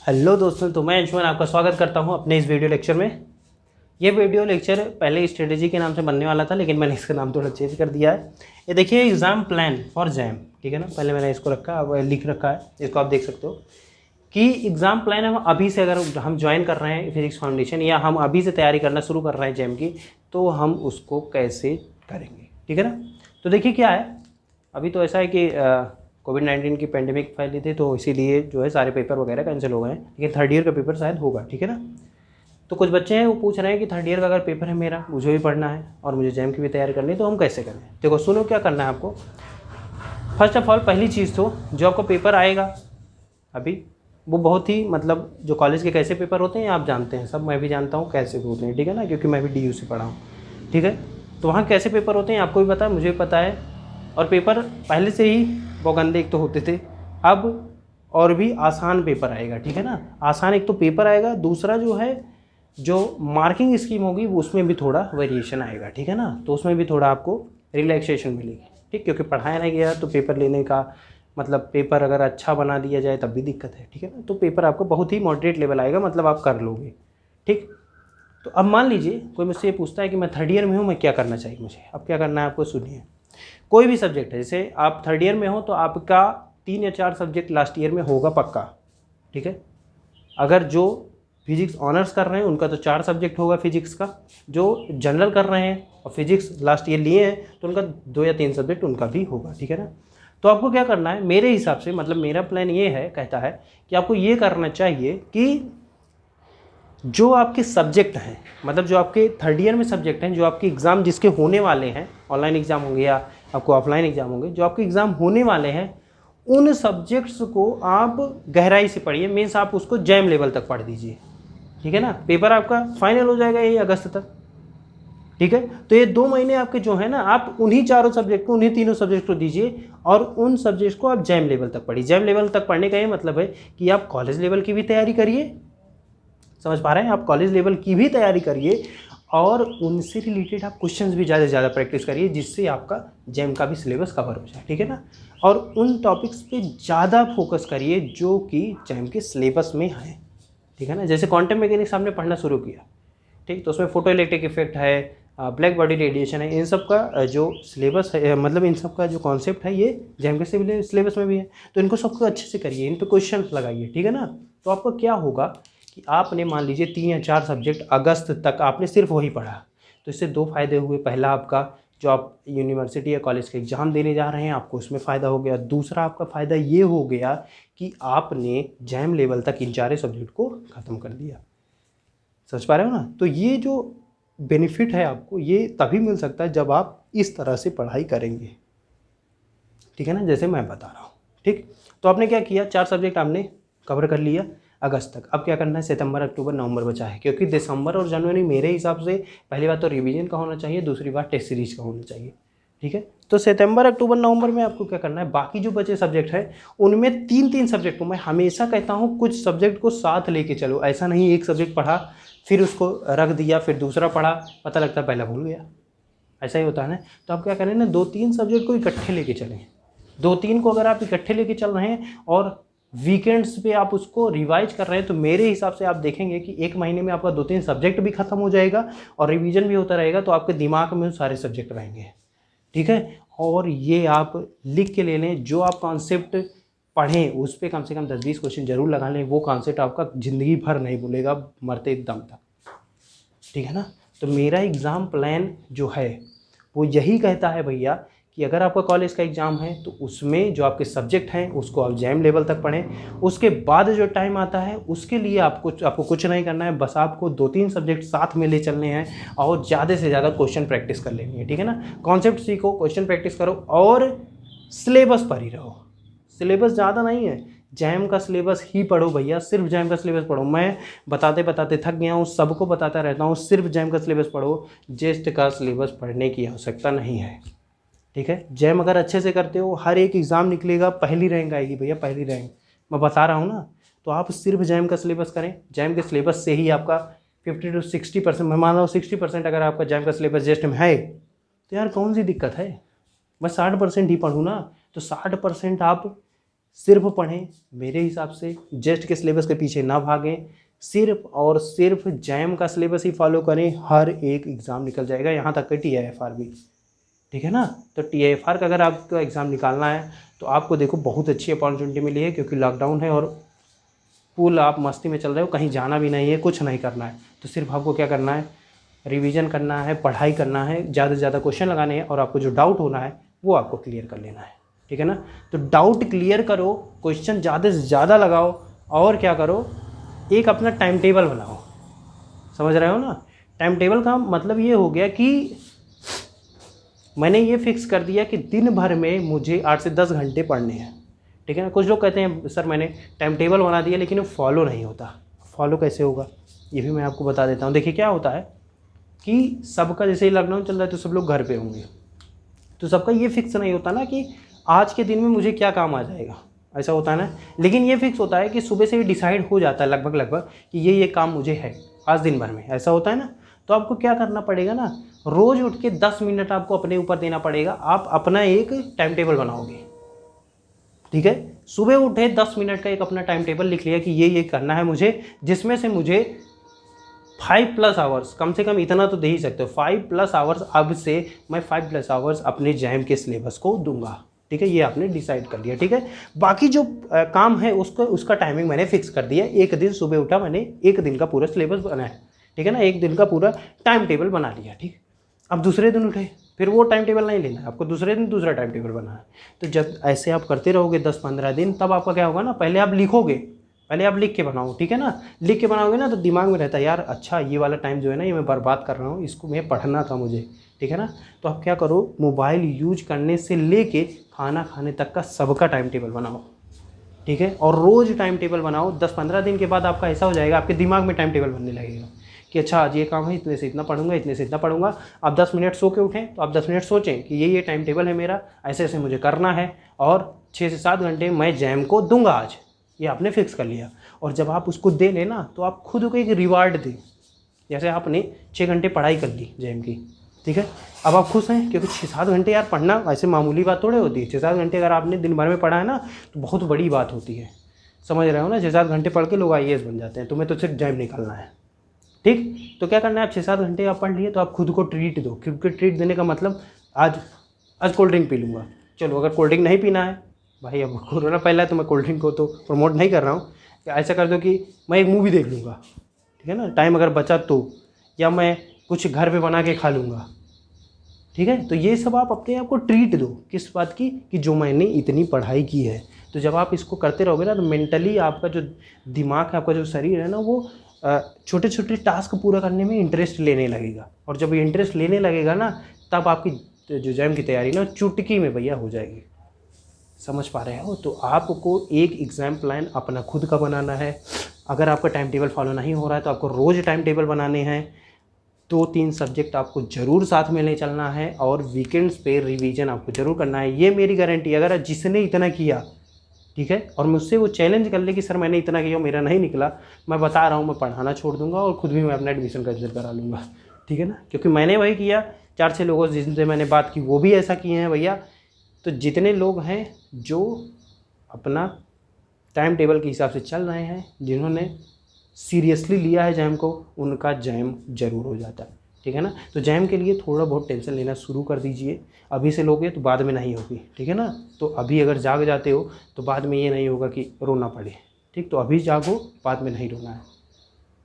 Hello दोस्तों, तो मैं अंशुमन आपका स्वागत करता हूं अपने इस वीडियो लेक्चर में। ये वीडियो लेक्चर पहले स्ट्रेटेजी के नाम से बनने वाला था, लेकिन मैंने इसका नाम थोड़ा चेंज कर दिया है। ये देखिए, एग्ज़ाम प्लान फॉर जैम, ठीक है ना। पहले मैंने इसको रखा, अब लिख रखा है, इसको आप देख सकते हो कि एग्ज़ाम प्लान हम अभी से अगर हम ज्वाइन कर रहे हैं फिजिक्स फाउंडेशन, या हम अभी से तैयारी करना शुरू कर रहे हैं जैम की, तो हम उसको कैसे करेंगे, ठीक है ना। तो देखिए क्या है, अभी तो ऐसा है कि कोविड-19 की पेंडेमिक फैली थी, तो इसीलिए जो है सारे पेपर वगैरह कैंसिल हो गए हैं, लेकिन थर्ड ईयर का पेपर शायद होगा, ठीक है ना। तो कुछ बच्चे हैं वो पूछ रहे हैं कि थर्ड ईयर का अगर पेपर है मेरा, मुझे भी पढ़ना है और मुझे जैम की भी तैयारी करनी है, तो हम कैसे करें। देखो सुनो, क्या करना है आपको। फर्स्ट ऑफ ऑल पहली चीज़ तो जो आपका पेपर आएगा अभी, वो बहुत ही मतलब जो कॉलेज के कैसे पेपर होते हैं आप जानते हैं सब, मैं भी जानता हूँ कैसे होते हैं, ठीक है ना, क्योंकि मैं भी DU से पढ़ा हूँ, ठीक है। तो वहाँ कैसे पेपर होते हैं आपको भी पता है, मुझे भी पता है। और पेपर पहले से ही बहुत गंदे एक तो होते थे, अब और भी आसान पेपर आएगा, ठीक है ना। आसान एक तो पेपर आएगा, दूसरा जो है जो मार्किंग स्कीम होगी वो उसमें भी थोड़ा वेरिएशन आएगा, ठीक है ना। तो उसमें भी थोड़ा आपको रिलैक्सेशन मिलेगी, ठीक, क्योंकि पढ़ाया नहीं गया तो पेपर लेने का मतलब, पेपर अगर अच्छा बना दिया जाए तब भी दिक्कत है, ठीक है ना। तो पेपर आपको बहुत ही मॉडरेट लेवल आएगा, मतलब आप कर लोगे, ठीक। तो अब मान लीजिए कोई मुझसे ये पूछता है कि मैं थर्ड ईयर में हूँ, मैं क्या करना चाहिए मुझे। अब क्या करना है आपको, सुनिए। कोई भी सब्जेक्ट है, जैसे आप थर्ड ईयर में हो तो आपका 3 या 4 सब्जेक्ट लास्ट ईयर में होगा पक्का, ठीक है। अगर जो फिजिक्स ऑनर्स कर रहे हैं उनका तो 4 सब्जेक्ट होगा फिजिक्स का, जो जनरल कर रहे हैं और फिजिक्स लास्ट ईयर लिए हैं तो उनका 2 या 3 सब्जेक्ट उनका भी होगा, ठीक है ना। तो आपको क्या करना है मेरे हिसाब से, मतलब मेरा प्लान ये है, कहता है कि आपको ये करना चाहिए कि जो आपके सब्जेक्ट हैं, मतलब जो आपके थर्ड ईयर में सब्जेक्ट हैं, जो आपके एग्ज़ाम जिसके होने वाले हैं, ऑनलाइन एग्ज़ाम होंगे या आपको ऑफलाइन एग्ज़ाम होंगे, जो आपके एग्ज़ाम होने वाले हैं उन सब्जेक्ट्स को आप गहराई से पढ़िए। मीन्स आप उसको जैम लेवल तक पढ़ दीजिए, ठीक है ना। पेपर आपका फाइनल हो जाएगा यही अगस्त तक, ठीक है। तो ये 2 महीने आपके जो है ना, आप उन्हीं चारों सब्जेक्ट को, उन्हीं तीनों सब्जेक्ट को दीजिए और उन सब्जेक्ट को आप जैम लेवल तक पढ़िए। जैम लेवल तक पढ़ने का ये मतलब है कि आप कॉलेज लेवल की भी तैयारी करिए, समझ पा रहे हैं, आप कॉलेज लेवल की भी तैयारी करिए और उनसे रिलेटेड आप क्वेश्चंस भी ज़्यादा से ज़्यादा प्रैक्टिस करिए, जिससे आपका जैम का भी सिलेबस कवर हो जाए, ठीक है ना। और उन टॉपिक्स पे ज़्यादा फोकस करिए जो कि जैम के सिलेबस में हैं, ठीक है ना। जैसे क्वांटम मैकेनिक्स आपने पढ़ना शुरू किया, ठीक, तो उसमें फोटो इलेक्ट्रिक इफेक्ट है, ब्लैक बॉडी रेडिएशन है, इन सब का जो सिलेबस है, मतलब इन सब का जो कॉन्सेप्ट है ये जैम के सिलेबस में भी है। तो इनको सबको अच्छे से करिए, इन पर क्वेश्चन लगाइए, ठीक है ना। तो आपको क्या होगा कि आपने मान लीजिए 3 या 4 सब्जेक्ट अगस्त तक आपने सिर्फ वही पढ़ा, तो इससे 2 फ़ायदे हुए। पहला, आपका जो आप यूनिवर्सिटी या कॉलेज के एग्ज़ाम देने जा रहे हैं आपको उसमें फ़ायदा हो गया। दूसरा आपका फ़ायदा ये हो गया कि आपने जैम लेवल तक इन 4 सब्जेक्ट को ख़त्म कर दिया। समझ पा रहे हो ना। तो ये जो बेनिफिट है आपको, ये तभी मिल सकता है जब आप इस तरह से पढ़ाई करेंगे, ठीक है ना, जैसे मैं बता रहा हूँ, ठीक। तो आपने क्या किया, 4 सब्जेक्ट आपने कवर कर लिया अगस्त तक। अब क्या करना है, सितंबर अक्टूबर नवंबर बचा है, क्योंकि दिसंबर और जनवरी मेरे हिसाब से पहली बात तो रिवीजन का होना चाहिए, दूसरी बात टेस्ट सीरीज का होना चाहिए, ठीक है। तो सितंबर अक्टूबर नवंबर में आपको क्या करना है, बाकी जो बचे सब्जेक्ट हैं उनमें 3-3 सब्जेक्ट को, मैं हमेशा कहता हूँ कुछ सब्जेक्ट को साथ लेके चलो। ऐसा नहीं एक सब्जेक्ट पढ़ा फिर उसको रख दिया, फिर दूसरा पढ़ा, पता लगता है पहला भूल गया, ऐसा ही होता है ना। तो आप क्या करें ना, 2-3 सब्जेक्ट को इकट्ठे लेके चलें। 2-3 को अगर आप इकट्ठे लेके चल रहे हैं और वीकेंड्स पे आप उसको रिवाइज कर रहे हैं, तो मेरे हिसाब से आप देखेंगे कि 1 महीने में आपका 2-3 सब्जेक्ट भी खत्म हो जाएगा और रिवीजन भी होता रहेगा, तो आपके दिमाग में सारे सब्जेक्ट रहेंगे, ठीक है। और ये आप लिख के ले लें, जो आप कॉन्सेप्ट पढ़ें उस पर कम से कम 10-20 क्वेश्चन जरूर लगा लें। वो कॉन्सेप्ट आपका ज़िंदगी भर नहीं भूलेगा, मरते दम तक, ठीक है ना। तो मेरा एग्ज़ाम प्लान जो है वो यही कहता है भैया कि अगर आपका कॉलेज का एग्ज़ाम है तो उसमें जो आपके सब्जेक्ट हैं उसको आप जैम लेवल तक पढ़ें। उसके बाद जो टाइम आता है उसके लिए आपको कुछ नहीं करना है, बस आपको 2-3 सब्जेक्ट साथ में ले चलने हैं और ज़्यादा से ज़्यादा क्वेश्चन प्रैक्टिस कर लेनी है, ठीक है ना। कॉन्सेप्ट सीखो, क्वेश्चन प्रैक्टिस करो और सिलेबस पर ही रहो। सिलेबस ज़्यादा नहीं है, जैम का सिलेबस ही पढ़ो भैया, सिर्फ जैम का सिलेबस पढ़ो। मैं बताते बताते थक गया हूँ, सबको बताता रहता हूँ, सिर्फ जैम का सिलेबस पढ़ो, जेस्ट का सिलेबस पढ़ने की आवश्यकता नहीं है, ठीक है। जैम अगर अच्छे से करते हो, हर एक एग्ज़ाम निकलेगा, पहली रैंक आएगी भैया, पहली रैंक, मैं बता रहा हूँ ना। तो आप सिर्फ जैम का सिलेबस करें, जैम के सिलेबस से ही आपका 50 से 60%, मैं मान रहा हूँ 60% अगर आपका जैम का सिलेबस जेस्ट में है तो यार कौन सी दिक्कत है। मैं 60% ही पढ़ूँ ना, तो 60% आप सिर्फ पढ़ें मेरे हिसाब से, जेस्ट के सिलेबस के पीछे ना भागें, सिर्फ और सिर्फ जैम का सिलेबस ही फॉलो करें, हर एक एग्ज़ाम निकल जाएगा, यहाँ तक कि TIFR भी, ठीक है ना। तो TIFR का अगर आपका एग्ज़ाम निकालना है तो आपको देखो बहुत अच्छी अपॉर्चुनिटी मिली है, क्योंकि लॉकडाउन है और फुल आप मस्ती में चल रहे हो, कहीं जाना भी नहीं है, कुछ नहीं करना है, तो सिर्फ आपको क्या करना है, रिवीजन करना है, पढ़ाई करना है, ज़्यादा से ज़्यादा क्वेश्चन लगाने हैं और आपको जो डाउट होना है वो आपको क्लियर कर लेना है, ठीक है ना। तो डाउट क्लियर करो, क्वेश्चन ज़्यादा से ज़्यादा लगाओ और क्या करो, एक अपना टाइम टेबल बनाओ, समझ रहे हो ना। टाइम टेबल का मतलब ये हो गया कि मैंने ये फिक्स कर दिया कि दिन भर में मुझे 8 से 10 घंटे पढ़ने हैं, ठीक है ना। कुछ लोग कहते हैं सर मैंने टाइम टेबल बना दिया लेकिन वो फॉलो नहीं होता। फॉलो कैसे होगा ये भी मैं आपको बता देता हूँ। देखिए क्या होता है कि सबका जैसे ही लॉकडाउन चल रहा है तो सब लोग घर पे होंगे, तो सबका ये फिक्स नहीं होता ना कि आज के दिन में मुझे क्या काम आ जाएगा, ऐसा होता है ना। लेकिन ये फिक्स होता है कि सुबह से ही डिसाइड हो जाता है लगभग कि ये काम मुझे है आज दिन भर में, ऐसा होता है ना। तो आपको क्या करना पड़ेगा ना, रोज़ उठ के 10 मिनट आपको अपने ऊपर देना पड़ेगा। आप अपना एक टाइम टेबल बनाओगे, ठीक है। सुबह उठे 10 मिनट का एक अपना टाइम टेबल लिख लिया कि ये करना है मुझे, जिसमें से मुझे 5+ आवर्स, कम से कम इतना तो दे ही सकते हो, 5+ आवर्स अब से मैं 5+ आवर्स अपने जैम के सिलेबस को दूंगा, ठीक है। ये आपने डिसाइड कर लिया, ठीक है। बाकी जो काम है उसका टाइमिंग मैंने फिक्स कर दिया। एक दिन सुबह उठा, मैंने एक दिन का पूरा सिलेबस बनाया, ठीक है ना, एक दिन का पूरा टाइम टेबल बना लिया, ठीक। अब दूसरे दिन उठे, फिर वो टाइम टेबल नहीं लेना है आपको, दूसरे दिन दूसरा टाइम टेबल बनाना है। तो जब ऐसे आप करते रहोगे 10-15 दिन, तब आपका क्या होगा ना, पहले आप लिखोगे, पहले आप लिख के बनाओ, ठीक है ना। लिख के बनाओगे ना तो दिमाग में रहता है यार अच्छा ये वाला टाइम जो है ना ये मैं बर्बाद कर रहा हूँ, इसको मैं पढ़ना था मुझे, ठीक है ना। तो आप क्या करो, मोबाइल यूज करने से लेके खाना खाने तक का सबका टाइम टेबल बनाओ, ठीक है। और रोज़ टाइम टेबल बनाओ। 10-15 दिन के बाद आपका ऐसा हो जाएगा, आपके दिमाग में टाइम टेबल बनने लगेगा कि अच्छा आज ये काम है, इतने से इतना पढ़ूंगा, इतने से इतना पढ़ूंगा। आप 10 मिनट सो के उठें तो आप 10 मिनट सोचें कि ये टाइम टेबल है मेरा, ऐसे ऐसे मुझे करना है और 6 से 7 घंटे मैं जैम को दूंगा आज, ये आपने फिक्स कर लिया। और जब आप उसको दे लेना तो आप खुद को एक रिवार्ड दें, जैसे आपने 6 घंटे पढ़ाई कर ली जैम की, ठीक है। अब आप खुश हैं क्योंकि 6-7 घंटे यार पढ़ना ऐसे मामूली बात थोड़े होती है। 6-7 घंटे अगर आपने दिन भर में पढ़ा है ना तो बहुत बड़ी बात होती है, समझ रहे हो ना। 6-7 घंटे पढ़ के लोग IAS बन जाते हैं, तुम्हें तो सिर्फ जैम निकालना है, ठीक। तो क्या करना है, आप 6-7 घंटे आप पढ़ लिए तो आप खुद को ट्रीट दो, क्योंकि ट्रीट देने का मतलब आज कोल्ड ड्रिंक पी लूँगा। चलो अगर कोल्ड ड्रिंक नहीं पीना है भाई, अब कोरोना पहला है तो मैं कोल्ड ड्रिंक को तो प्रमोट नहीं कर रहा हूँ, ऐसा कर दो कि मैं एक मूवी देख लूँगा, ठीक है ना, टाइम अगर बचा तो, या मैं कुछ घर पे बना के खा लूँगा, ठीक है। तो ये सब आप अपने आप को ट्रीट दो, किस बात की, कि जो मैंने इतनी पढ़ाई की है। तो जब आप इसको करते रहोगे ना तो मेंटली आपका जो दिमाग है, आपका जो शरीर है ना, वो छोटे छोटे टास्क पूरा करने में इंटरेस्ट लेने लगेगा। और जब ये इंटरेस्ट लेने लगेगा ना तब आपकी जो जैम की तैयारी ना चुटकी में भैया हो जाएगी, समझ पा रहे हो। तो आपको एक एग्ज़ाम प्लान अपना खुद का बनाना है। अगर आपका टाइम टेबल फॉलो नहीं हो रहा है तो आपको रोज़ टाइम टेबल बनाने हैं। 2-3 सब्जेक्ट आपको ज़रूर साथ में ले चलना है और वीकेंड्स पे रिवीजन आपको ज़रूर करना है, ये मेरी गारंटी है। अगर जिसने इतना किया, ठीक है, और मुझसे वो चैलेंज कर ले कि सर मैंने इतना किया मेरा नहीं निकला, मैं बता रहा हूँ मैं पढ़ाना छोड़ दूंगा और खुद भी मैं अपना एडमिशन कैंसिल करा लूँगा, ठीक है ना। क्योंकि मैंने वही किया, 4-6 लोगों जिनसे मैंने बात की वो भी ऐसा किए हैं भैया। तो जितने लोग हैं जो अपना टाइम टेबल के हिसाब से चल रहे हैं, जिन्होंने सीरियसली लिया है जैम को, उनका जैम ज़रूर हो जाता है, ठीक है ना। तो जैम के लिए थोड़ा बहुत टेंशन लेना शुरू कर दीजिए। अभी से लोगे तो बाद में नहीं होगी, ठीक है ना। तो अभी अगर जाग जाते हो तो बाद में ये नहीं होगा कि रोना पड़े, ठीक। तो अभी जागो, बाद में नहीं रोना है,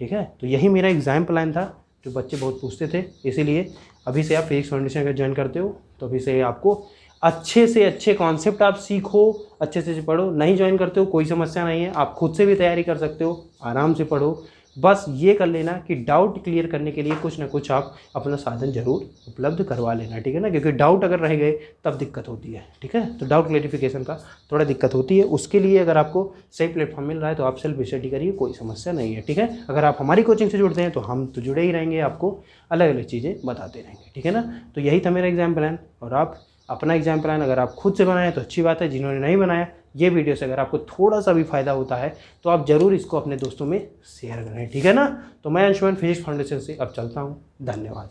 ठीक है। तो यही मेरा एग्ज़ाम प्लान था जो बच्चे बहुत पूछते थे, इसीलिए अभी से आप फिजिक्स फाउंडेशन अगर ज्वाइन करते हो तो अभी से आपको अच्छे से अच्छे कॉन्सेप्ट आप सीखो, अच्छे से पढ़ो। नहीं ज्वाइन करते हो कोई समस्या नहीं है, आप खुद से भी तैयारी कर सकते हो, आराम से पढ़ो। बस ये कर लेना कि डाउट क्लियर करने के लिए कुछ ना कुछ आप अपना साधन ज़रूर उपलब्ध करवा लेना, ठीक है ना। क्योंकि डाउट अगर रह गए तब दिक्कत होती है, ठीक है। तो डाउट क्लेरिफिकेशन का थोड़ा दिक्कत होती है, उसके लिए अगर आपको सही प्लेटफॉर्म मिल रहा है तो आप सेल्फ स्टडी करिए, कोई समस्या नहीं है, ठीक है। अगर आप हमारी कोचिंग से जुड़ते हैं तो हम तो जुड़े ही रहेंगे, आपको अलग अलग चीज़ें बताते रहेंगे, ठीक है ना। तो यही था मेरा एग्ज़ाम प्लान। और आप अपना एग्ज़ाम प्लान अगर आप खुद से बनाएं तो अच्छी बात है, जिन्होंने नहीं बनाया ये वीडियो से अगर आपको थोड़ा सा भी फ़ायदा होता है तो आप ज़रूर इसको अपने दोस्तों में शेयर करें, ठीक है ना। तो मैं अंशुमन फिजिक्स फाउंडेशन से अब चलता हूँ, धन्यवाद।